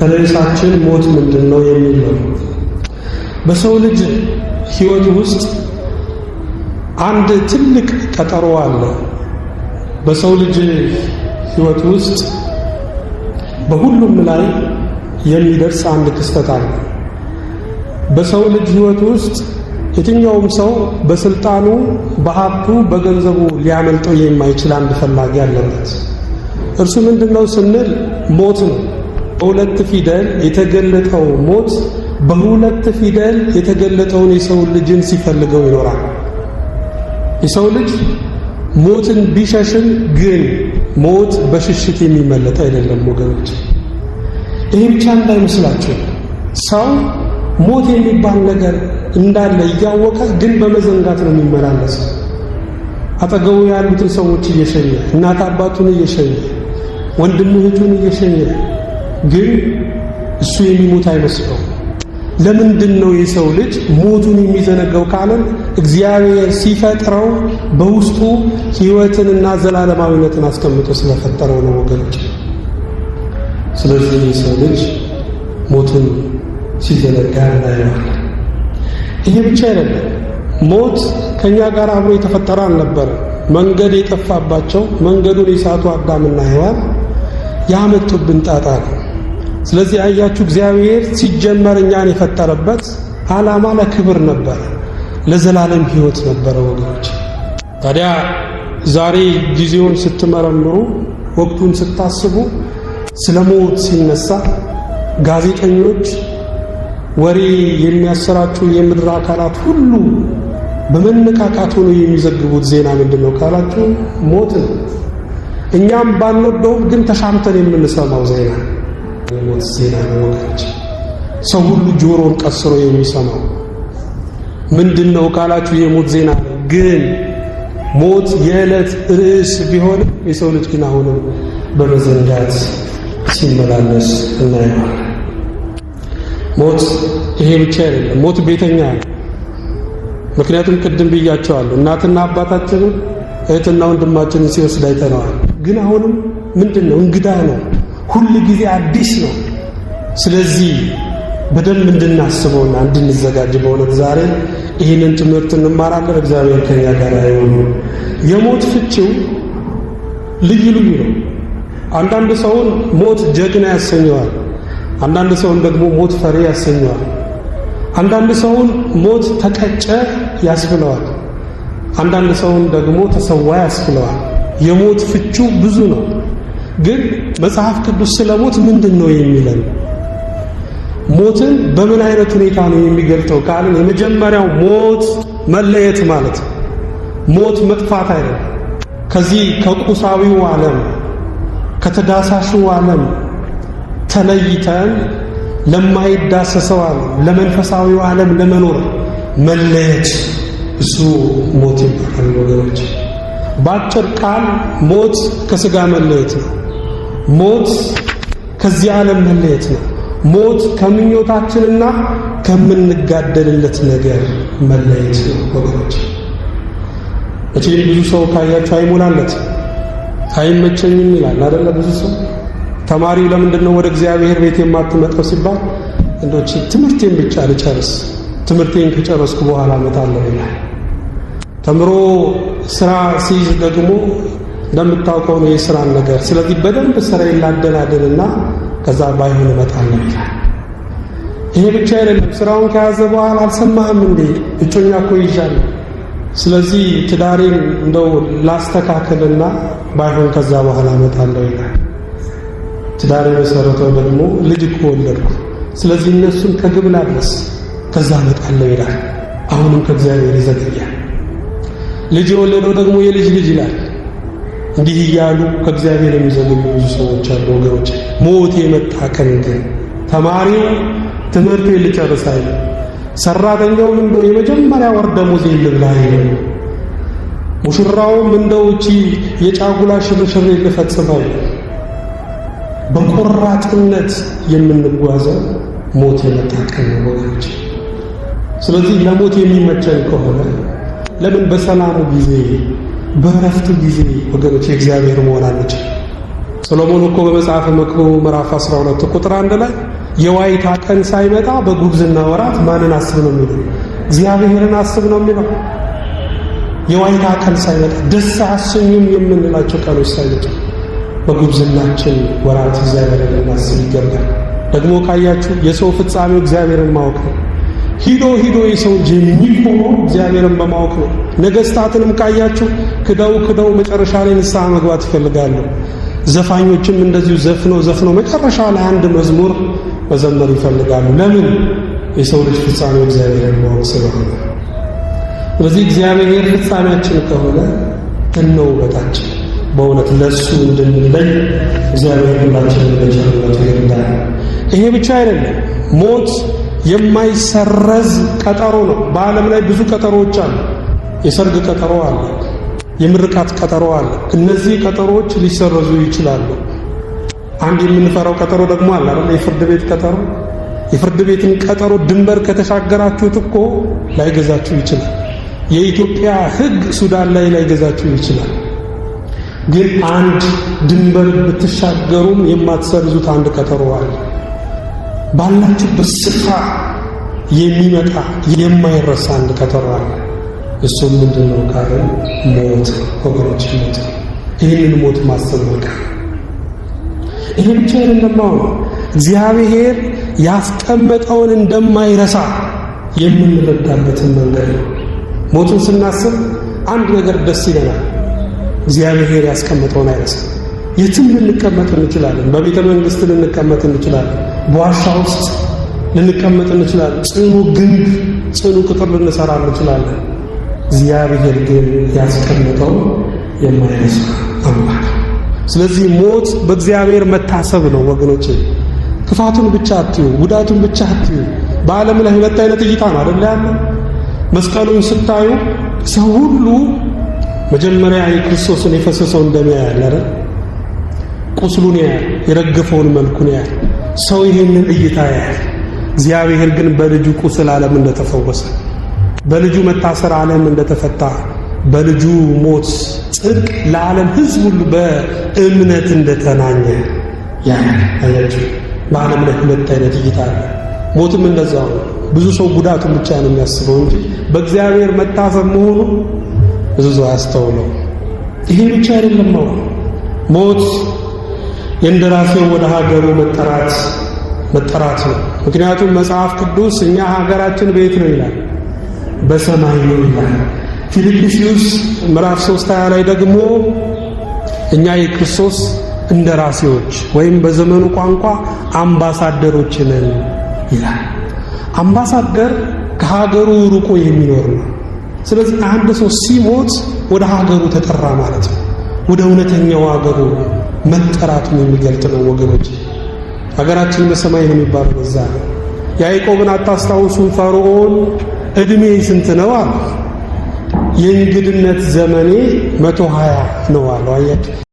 ርዕሳችን ሞት ምንድነው የሚል ነው። በሰው ልጅ ሕይወት ውስጥ አንድ ትልቅ ቀጠሮ አለ። በሰው ልጅ ሕይወት ውስጥ በሁሉም ላይ የሚደርስ አንድ ክስተት አለ። በሰው ልጅ ሕይወት ውስጥ የትኛውም ሰው በስልጣኑ፣ በሀብቱ፣ በገንዘቡ ሊያመልጠው የማይችል አንድ ፈላጊ አለበት። እርሱ ምንድነው ስንል ሞት ነው። በሁለት ፊደል የተገለጠው ሞት በሁለት ፊደል የተገለጠውን የሰው ልጅን ሲፈልገው ይኖራል። የሰው ልጅ ሞትን ቢሸሽም ግን ሞት በሽሽት የሚመለጥ አይደለም ወገኖች። ይሄ ብቻ እንዳይመስላችሁ። ሰው ሞት የሚባል ነገር እንዳለ እያወቀ ግን በመዘንጋት ነው የሚመላለሰው። አጠገቡ ያሉትን ሰዎች እየሸኘ፣ እናት አባቱን እየሸኘ፣ ወንድም እህቱን እየሸኘ ግን እሱ የሚሞት አይመስለው። ለምንድን ነው የሰው ልጅ ሞቱን የሚዘነጋው ካለን እግዚአብሔር ሲፈጥረው በውስጡ ሕይወትንና ዘላለማዊነትን አስቀምጦ ስለፈጠረው ነው ወገኖች። ስለዚህ የሰው ልጅ ሞቱን ሲዘነጋ እናየዋለን። ይሄ ብቻ አይደለም። ሞት ከኛ ጋር አብሮ የተፈጠረ አልነበረ። መንገድ የጠፋባቸው መንገዱን የሳቱ አዳምና ሔዋን ያመጡብን ጣጣ ነው። ስለዚህ አያችሁ፣ እግዚአብሔር ሲጀመር እኛን የፈጠረበት ዓላማ ለክብር ነበር፣ ለዘላለም ሕይወት ነበረ ወገኖች። ታዲያ ዛሬ ጊዜውን ስትመረምሩ፣ ወቅቱን ስታስቡ ስለ ሞት ሲነሳ ጋዜጠኞች፣ ወሬ የሚያሰራጩ የምድር አካላት ሁሉ በመነቃቃት ሆነው የሚዘግቡት ዜና ምንድነው ካላችሁ ሞት ነው። እኛም ባንወደውም ግን ተሻምተን የምንሰማው ዜና የሞት ዜና ነው ወገኖች። ሰው ሁሉ ጆሮን ቀስሮ የሚሰማው ምንድነው ካላችሁ የሞት ዜና ነው። ግን ሞት የዕለት ርዕስ ቢሆንም የሰው ልጅ ግን አሁንም በመዘንጋት ሲመላለስ እናየዋለን። ሞት ይሄ ብቻ አይደለም። ሞት ቤተኛ ነው። ምክንያቱም ቅድም ብያቸዋለሁ፣ እናትና አባታችንን እህትና ወንድማችንን ሲወስድ አይተነዋል። ግን አሁንም ምንድነው እንግዳ ነው፣ ሁል ጊዜ አዲስ ነው። ስለዚህ በደንብ እንድናስበውና እንድንዘጋጅ በእውነት ዛሬ ይህንን ትምህርት እንማራለን። እግዚአብሔር ከኛ ጋር ይሁን። የሞት ፍቺው ልዩ ልዩ ነው። አንዳንድ ሰውን ሞት ጀግና ያሰኘዋል፣ አንዳንድ ሰውን ደግሞ ሞት ፈሪ ያሰኘዋል። አንዳንድ ሰውን ሞት ተቀጨ ያስብለዋል፣ አንዳንድ ሰውን ደግሞ ተሰዋ ያስብለዋል። የሞት ፍቺው ብዙ ነው። ግን መጽሐፍ ቅዱስ ስለ ሞት ምንድነው የሚለን? ሞትን በምን አይነት ሁኔታ ነው የሚገልጠው ካልን የመጀመሪያው ሞት መለየት ማለት ነው። ሞት መጥፋት አይደለም። ከዚህ ከቁሳዊው ዓለም ከተዳሳሹ ዓለም ተለይተን ለማይዳሰሰው ዓለም ለመንፈሳዊው ዓለም ለመኖር መለየት፣ እሱ ሞት ይባላል ወገኖች። በአጭር ቃል ሞት ከሥጋ መለየት ነው። ሞት ከዚህ ዓለም መለየት ነው። ሞት ከምኞታችንና ከምንጋደልለት ነገር መለየት ነው ወገኖች። እቺን ብዙ ሰው ካያችሁ አይሞላለት አይመቸኝም ይላል አይደለ? ብዙ ሰው ተማሪው ለምንድን ነው ወደ እግዚአብሔር ቤት የማትመጣው ሲባል እንደው ትምህርቴን ብቻ ልጨርስ፣ ትምህርቴን ከጨረስኩ በኋላ እመጣለሁ ይላል። ተምሮ ስራ ሲይዝ ደግሞ እንደምታውቀው ነው የሥራን ነገር። ስለዚህ በደንብ ስራዬን ላደላደልና ከዛ ባይሆን እመጣለሁ ይላል። ይሄ ብቻ አይደለም። ስራውን ከያዘ በኋላ አልሰማህም እንዴ እጮኛ እኮ ይዣለሁ፣ ስለዚህ ትዳሬን እንደው ላስተካክልና ባይሆን ከዛ በኋላ እመጣለሁ ይላል። ትዳሬ መሰረተው ደግሞ ልጅ እኮ ወለድኩ፣ ስለዚህ እነሱን ከግብ ላድረስ ከዛ እመጣለሁ ይላል። አሁንም ከእግዚአብሔር ይዘገያል። ልጅ የወለደው ደግሞ የልጅ ልጅ ይላል። እንዲህ እያሉ ከእግዚአብሔር የሚዘገዩ ብዙ ሰዎች አሉ ወገኖች። ሞት የመጣ ቀን ግን ተማሪው ትምህርቴን ልጨርስ አይልም፣ ሰራተኛውም እንደው የመጀመሪያ ወር ደሞዜን ልብላ አይልም፣ ሙሽራውም እንደው እቺ የጫጉላ ሽርሽር ልፈጽም አይልም። በቆራጥነት የምንጓዘው ሞት የመጣ ቀን ነው ወገኖች። ስለዚህ ለሞት የሚመቸን ከሆነ ለምን በሰላሙ ጊዜ በእረፍቱ ጊዜ ወገኖች የእግዚአብሔር መሆን አንችል? ሰሎሞን እኮ በመጽሐፈ መክብብ ምዕራፍ 12 ቁጥር 1 ላይ የዋይታ ቀን ሳይመጣ በጉብዝና ወራት ማንን አስብ ነው የሚለው? እግዚአብሔርን አስብ ነው የሚለው። የዋይታ ቀን ሳይመጣ ደስ አያሰኙም የምንላቸው ቀኖች ሳይመጡ በጉብዝናችን ወራት እግዚአብሔርን ልናስብ ይገባል። ደግሞ ካያችሁ የሰው ፍጻሜው እግዚአብሔርን ማወቅ ነው። ሂዶ የሰው ልጅ የሚቆመው እግዚአብሔርን በማወቅ ነው። ነገስታትንም ካያችሁ ክደው መጨረሻ ላይ ንስሐ መግባት ይፈልጋሉ። ዘፋኞችም እንደዚሁ ዘፍነው መጨረሻ ላይ አንድ መዝሙር መዘመር ይፈልጋሉ። ለምን? የሰው ልጅ ፍጻሜው እግዚአብሔርን ማወቅ ስለሆነ። ስለዚህ እግዚአብሔር ፍጻሜያችን ከሆነ እንውበታችን በእውነት ለሱ እንድንለይ እግዚአብሔር ሁላችንን በቸርነቱ ይርዳል። ይሄ ብቻ አይደለም፣ ሞት የማይሰረዝ ቀጠሮ ነው። በዓለም ላይ ብዙ ቀጠሮዎች አሉ። የሰርግ ቀጠሮ አለ፣ የምርቃት ቀጠሮ አለ። እነዚህ ቀጠሮዎች ሊሰረዙ ይችላሉ። አንድ የምንፈራው ቀጠሮ ደግሞ አለ አይደል? የፍርድ ቤት ቀጠሮ። የፍርድ ቤትን ቀጠሮ ድንበር ከተሻገራችሁት እኮ ላይገዛችሁ ይችላል። የኢትዮጵያ ሕግ ሱዳን ላይ ላይገዛችሁ ይችላል። ግን አንድ ድንበር ብትሻገሩም የማትሰርዙት አንድ ቀጠሮ አለ። ባላችሁበት ስፍራ የሚመጣ የማይረሳ አንድ ቀጠሮ አለ። እሱም ምንድነው ካለን ሞት። ወገኖች ሞት፣ ይህንን ሞት ማሰብ መልካም። ይሄ ብቻ አይደለም፣ እግዚአብሔር ያስቀመጠውን እንደማይረሳ የምንረዳበትን መንገድ ነው። ሞቱን ስናስብ አንድ ነገር ደስ ይለናል። እግዚአብሔር ያስቀመጠውን አይረሳም። የትም ልንቀመጥ እንችላለን። በቤተ መንግስት ልንቀመጥ እንችላለን። በዋሻ ውስጥ ልንቀመጥ እንችላለን። ጽኑ ግንብ፣ ጽኑ ቅጥር ልንሰራ እንችላለን። እግዚአብሔር ግን ያስቀመጠው የማይረሳ አምላክ። ስለዚህ ሞት በእግዚአብሔር መታሰብ ነው ወገኖቼ። ክፋቱን ብቻ አትዩ፣ ጉዳቱን ብቻ አትዩ። በዓለም ላይ ሁለት አይነት እይታ ነው አይደል ያለው? መስቀሉን ስታዩ ሰው ሁሉ መጀመሪያ የክርስቶስን የፈሰሰውን ደም ያያል አይደል? ቁስሉን ያያል፣ የረገፈውን መልኩን ያያል። ሰው ይሄንን እይታ ያያል። እግዚአብሔር ግን በልጁ ቁስል ዓለም እንደተፈወሰ፣ በልጁ መታሰር ዓለም እንደተፈታ፣ በልጁ ሞት ጽድቅ ለዓለም ሕዝብ ሁሉ በእምነት እንደተናኘ ያያል። አያችሁ፣ በዓለም ላይ ሁለት አይነት እይታ አለ። ሞትም እንደዛው ነው። ብዙ ሰው ጉዳቱን ብቻ ነው የሚያስበው እንጂ በእግዚአብሔር መታሰብ መሆኑ ብዙ ሰው አያስተውለው። ይሄ ብቻ አይደለም፣ ሞት የእንደራሴው ወደ ሀገሩ መጠራት ነው። ምክንያቱም መጽሐፍ ቅዱስ እኛ ሀገራችን ቤት ነው ይላል፣ በሰማይ ነው ይላል። ፊልጵስዩስ ምዕራፍ 3:20 ላይ ደግሞ እኛ የክርስቶስ እንደራሴዎች ወይም በዘመኑ ቋንቋ አምባሳደሮች ነን ይላል። አምባሳደር ከሀገሩ ርቆ የሚኖር ነው። ስለዚህ አንድ ሰው ሲሞት ወደ ሀገሩ ተጠራ ማለት ነው። ወደ እውነተኛው ሀገሩ መጠራቱን የሚገልጥ ነው ወገኖች። ሀገራችን በሰማይ ነው የሚባለው በዛ ነው። ያዕቆብን አታስታውሱም? ፈርዖን እድሜ ስንት ነው አለ። የእንግድነት ዘመኔ 120 ነው አለው። አያችሁ።